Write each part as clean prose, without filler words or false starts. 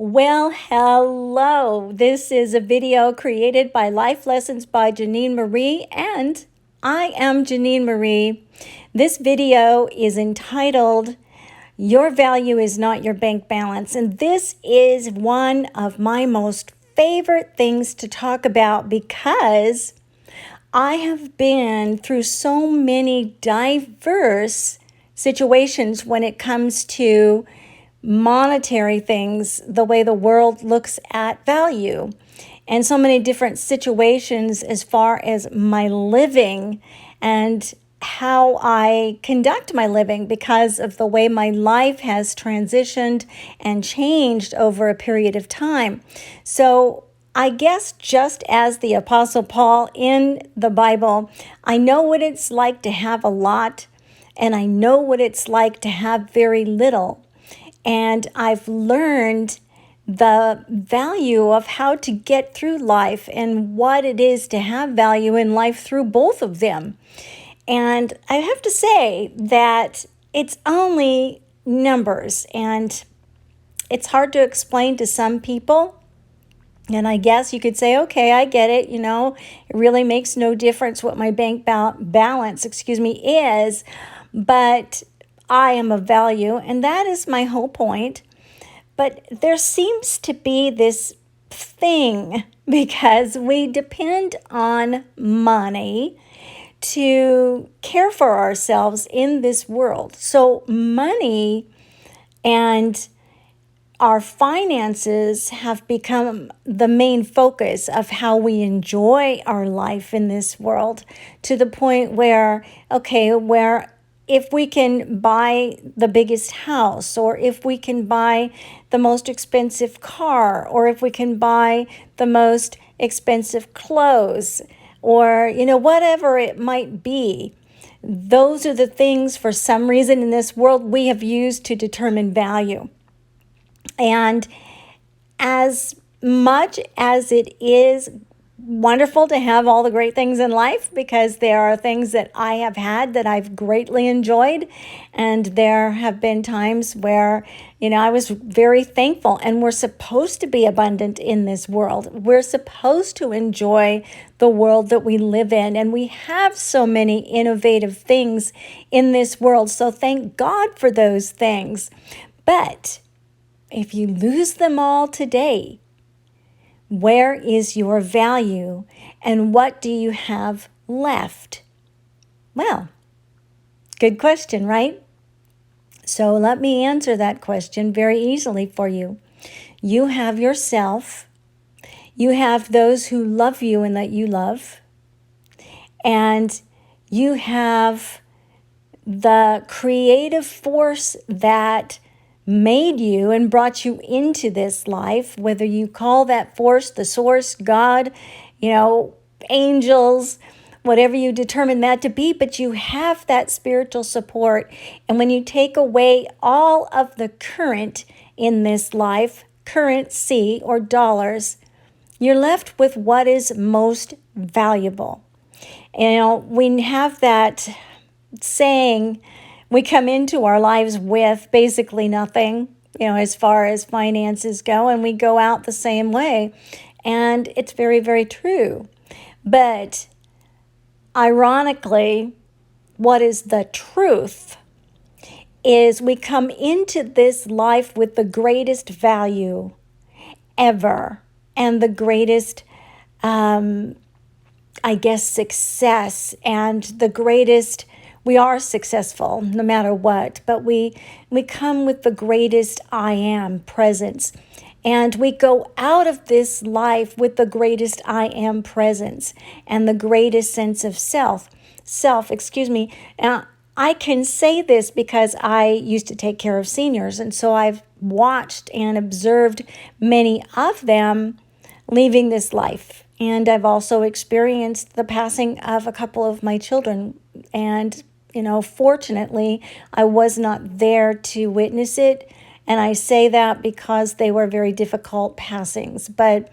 Well, hello. This is a video created by Life Lessons by Jeninemarie, and I am Jeninemarie. This video is entitled, Your Value is Not Your Bank Balance, and this is one of my most favorite things to talk about because I have been through so many diverse situations when it comes to monetary things, the way the world looks at value, and so many different situations as far as my living and how I conduct my living because of the way my life has transitioned and changed over a period of time. So I guess just as the Apostle Paul in the Bible, I know what it's like to have a lot, and I know what it's like to have very little. And I've learned the value of how to get through life and what it is to have value in life through both of them. And I have to say that it's only numbers, and it's hard to explain to some people. And I guess you could say, okay, I get it. It really makes no difference what my bank balance is, but I am of value, and that is my whole point. But there seems to be this thing because we depend on money to care for ourselves in this world. So money and our finances have become the main focus of how we enjoy our life in this world, to the point where if we can buy the biggest house, or if we can buy the most expensive car, or if we can buy the most expensive clothes, or whatever it might be, those are the things for some reason in this world we have used to determine value. And as much as it is wonderful to have all the great things in life, because there are things that I have had that I've greatly enjoyed, and there have been times where I was very thankful, and we're supposed to be abundant in this world. We're supposed to enjoy the world that we live in, and we have so many innovative things in this world, so thank God for those things. But if you lose them all today, where is your value, and what do you have left? Well, good question, right? So let me answer that question very easily for you. You have yourself. You have those who love you and that you love. And you have the creative force that made you and brought you into this life, whether you call that force the source, God, angels, whatever you determine that to be, but you have that spiritual support. And when you take away all of the current in this life, currency or dollars, you're left with what is most valuable. We have that saying, we come into our lives with basically nothing, as far as finances go, and we go out the same way. And it's very, very true. But ironically, what is the truth is we come into this life with the greatest value ever, and the greatest, success, and the greatest. We are successful no matter what, but we come with the greatest I am presence. And we go out of this life with the greatest I am presence and the greatest sense of self. Now, I can say this because I used to take care of seniors, and so I've watched and observed many of them leaving this life. And I've also experienced the passing of a couple of my children, and fortunately, I was not there to witness it. And I say that because they were very difficult passings. But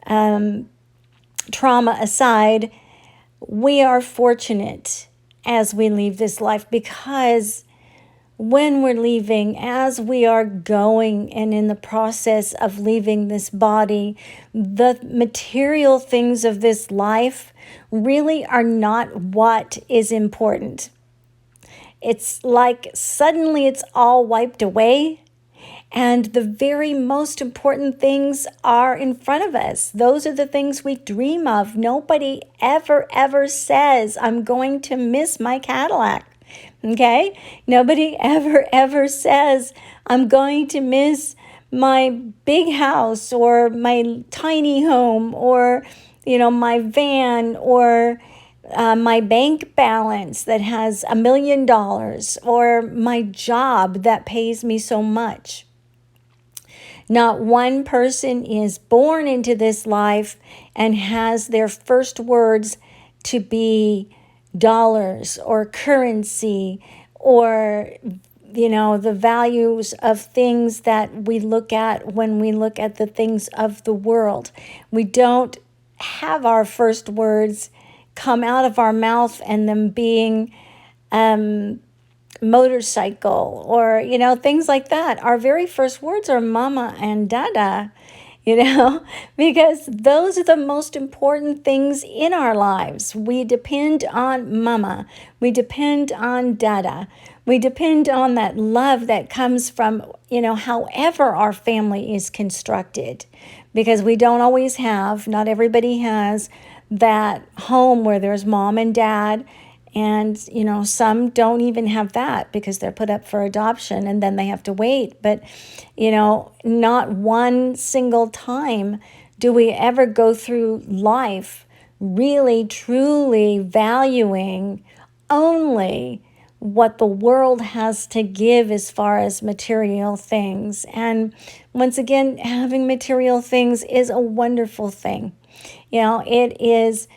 trauma aside, we are fortunate as we leave this life because when we're leaving, as we are going and in the process of leaving this body, the material things of this life really are not what is important. It's like suddenly it's all wiped away, and the very most important things are in front of us. Those are the things we dream of. Nobody ever says, I'm going to miss my Cadillac. Okay? Nobody ever says, I'm going to miss my big house or my tiny home or, my van or my bank balance that has $1 million or my job that pays me so much. Not one person is born into this life and has their first words to be dollars or currency or, the values of things that we look at when we look at the things of the world. We don't have our first words come out of our mouth and them being motorcycle or, things like that. Our very first words are mama and dada, because those are the most important things in our lives. We depend on mama. We depend on dada. We depend on that love that comes from, however our family is constructed, because we don't always have, not everybody has that home where there's mom and dad. And, some don't even have that because they're put up for adoption and then they have to wait. But, not one single time do we ever go through life really, truly valuing only what the world has to give as far as material things. And once again, having material things is a wonderful thing. It is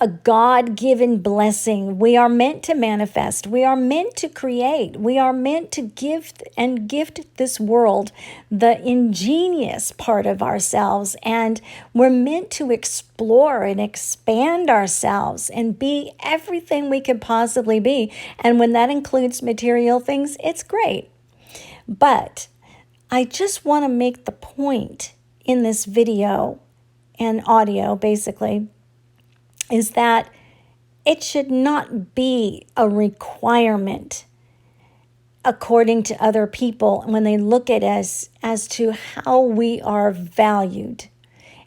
a God-given blessing. We are meant to manifest. We are meant to create. We are meant to give and gift this world the ingenious part of ourselves. And we're meant to explore and expand ourselves and be everything we could possibly be. And when that includes material things, it's great. But I just want to make the point in this video and audio, basically, is that it should not be a requirement according to other people when they look at us as to how we are valued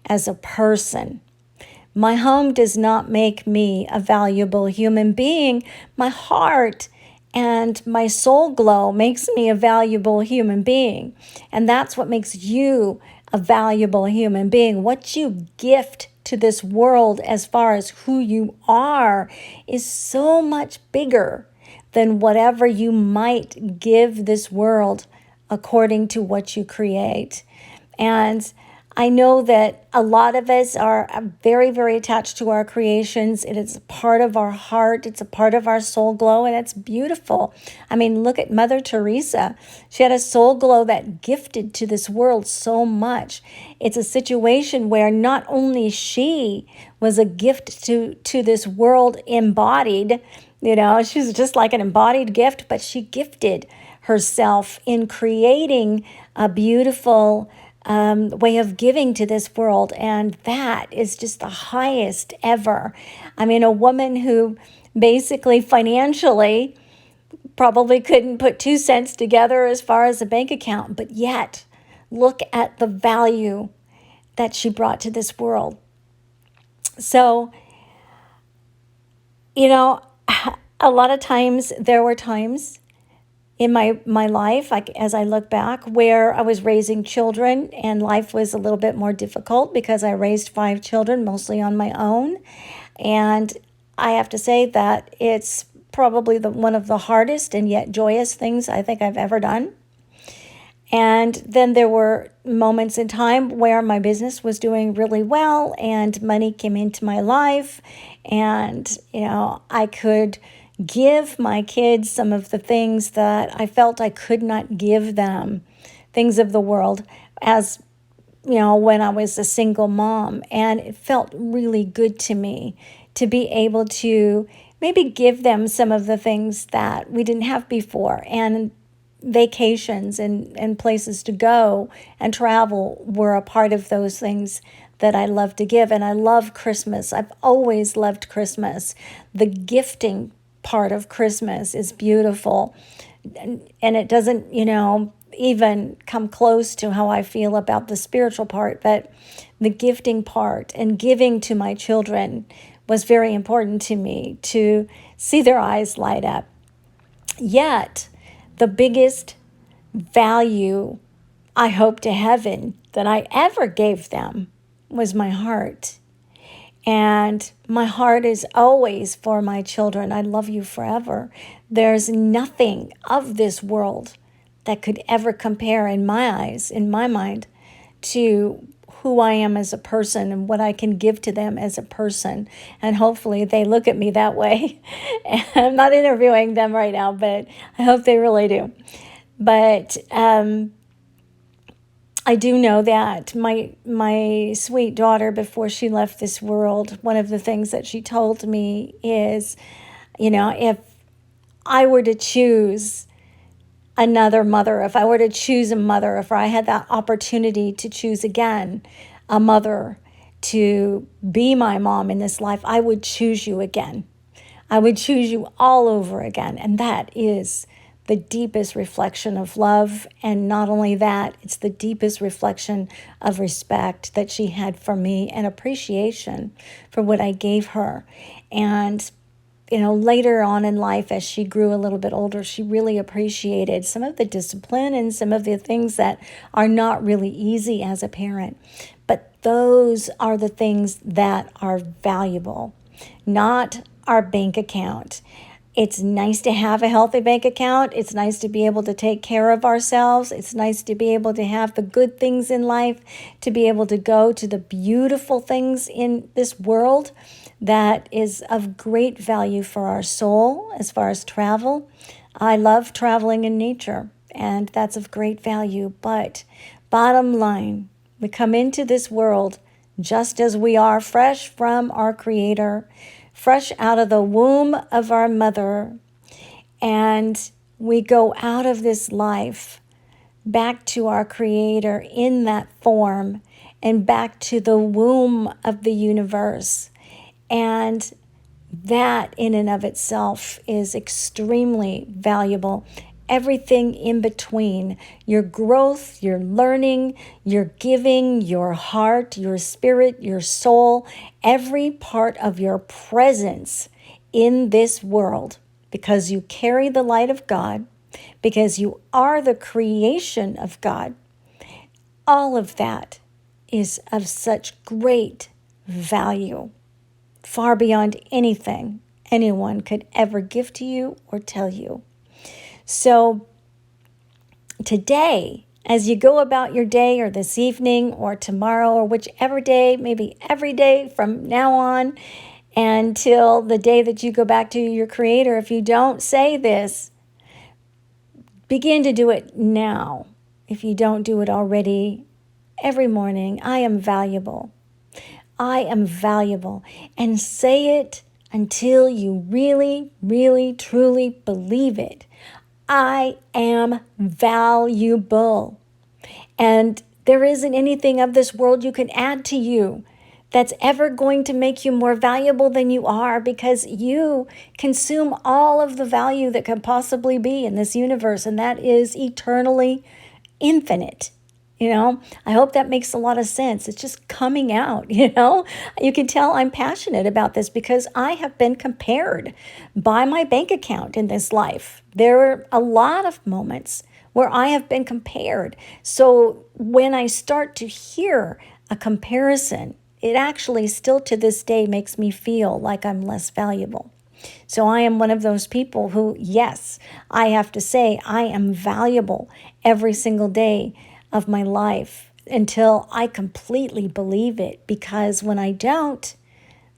as a person. My home does not make me a valuable human being. My heart and my soul glow makes me a valuable human being. And that's what makes you a valuable human being. What you gift to this world as far as who you are is so much bigger than whatever you might give this world according to what you create. And I know that a lot of us are very, very attached to our creations. It is a part of our heart. It's a part of our soul glow, and it's beautiful. I mean, look at Mother Teresa. She had a soul glow that gifted to this world so much. It's a situation where not only she was a gift to this world embodied, she's just like an embodied gift, but she gifted herself in creating a beautiful way of giving to this world. And that is just the highest ever. I mean, a woman who basically financially probably couldn't put 2 cents together as far as a bank account, but yet look at the value that she brought to this world. So, a lot of times there were times in my life, as I look back, where I was raising children and life was a little bit more difficult because I raised 5 children, mostly on my own. And I have to say that it's probably one of the hardest and yet joyous things I think I've ever done. And then there were moments in time where my business was doing really well and money came into my life. And, I could give my kids some of the things that I felt I could not give them, things of the world, as, when I was a single mom. And it felt really good to me to be able to maybe give them some of the things that we didn't have before. And vacations and places to go and travel were a part of those things that I love to give. And I love Christmas. I've always loved Christmas. The gifting part of Christmas is beautiful. And it doesn't, even come close to how I feel about the spiritual part, but the gifting part and giving to my children was very important to me, to see their eyes light up. Yet, the biggest value I hope to heaven that I ever gave them was my heart. And my heart is always for my children. I love you forever. There's nothing of this world that could ever compare in my eyes, in my mind, to who I am as a person and what I can give to them as a person. And hopefully they look at me that way. And I'm not interviewing them right now, but I hope they really do. But I do know that my sweet daughter, before she left this world, one of the things that she told me is, if I were to choose another mother, if I were to choose a mother, if I had that opportunity to choose again a mother to be my mom in this life, I would choose you again. I would choose you all over again. And that is the deepest reflection of love. And not only that, it's the deepest reflection of respect that she had for me and appreciation for what I gave her. And later on in life, as she grew a little bit older, she really appreciated some of the discipline and some of the things that are not really easy as a parent. But those are the things that are valuable, not our bank account. It's nice to have a healthy bank account. It's nice to be able to take care of ourselves. It's nice to be able to have the good things in life, to be able to go to the beautiful things in this world that is of great value for our soul as far as travel. I love traveling in nature, and that's of great value. But bottom line, we come into this world just as we are, fresh from our Creator, fresh out of the womb of our mother, and we go out of this life back to our Creator in that form and back to the womb of the universe. And that in and of itself is extremely valuable. Everything in between, your growth, your learning, your giving, your heart, your spirit, your soul, every part of your presence in this world, because you carry the light of God, because you are the creation of God, all of that is of such great value, far beyond anything anyone could ever give to you or tell you. So today, as you go about your day, or this evening or tomorrow, or whichever day, maybe every day from now on until the day that you go back to your Creator, if you don't say this, begin to do it now. If you don't do it already, every morning, I am valuable. I am valuable. And say it until you really, really, truly believe it. I am valuable. And there isn't anything of this world you can add to you that's ever going to make you more valuable than you are, because you consume all of the value that can possibly be in this universe, and that is eternally infinite. I hope that makes a lot of sense. It's just coming out, You can tell I'm passionate about this because I have been compared by my bank account in this life. There are a lot of moments where I have been compared. So when I start to hear a comparison, it actually still to this day makes me feel like I'm less valuable. So I am one of those people who, yes, I have to say I am valuable every single day of my life until I completely believe it, because when I don't,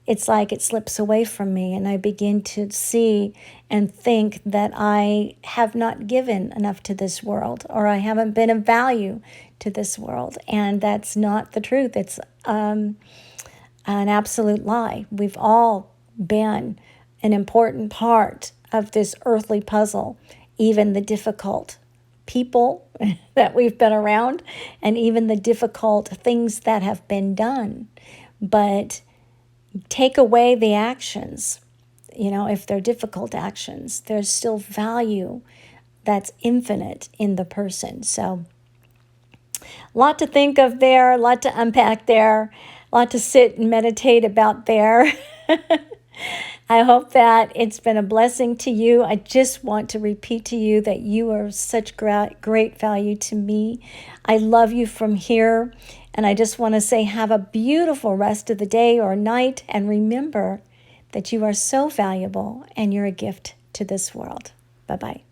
it's like it slips away from me and I begin to see and think that I have not given enough to this world, or I haven't been of value to this world. And that's not the truth. It's an absolute lie. We've all been an important part of this earthly puzzle, even the difficult people that we've been around and even the difficult things that have been done. But take away the actions, if they're difficult actions, there's still value that's infinite in the person. So a lot to think of there, a lot to unpack there, a lot to sit and meditate about there. I hope that it's been a blessing to you. I just want to repeat to you that you are such great value to me. I love you from here. And I just want to say have a beautiful rest of the day or night. And remember that you are so valuable and you're a gift to this world. Bye-bye.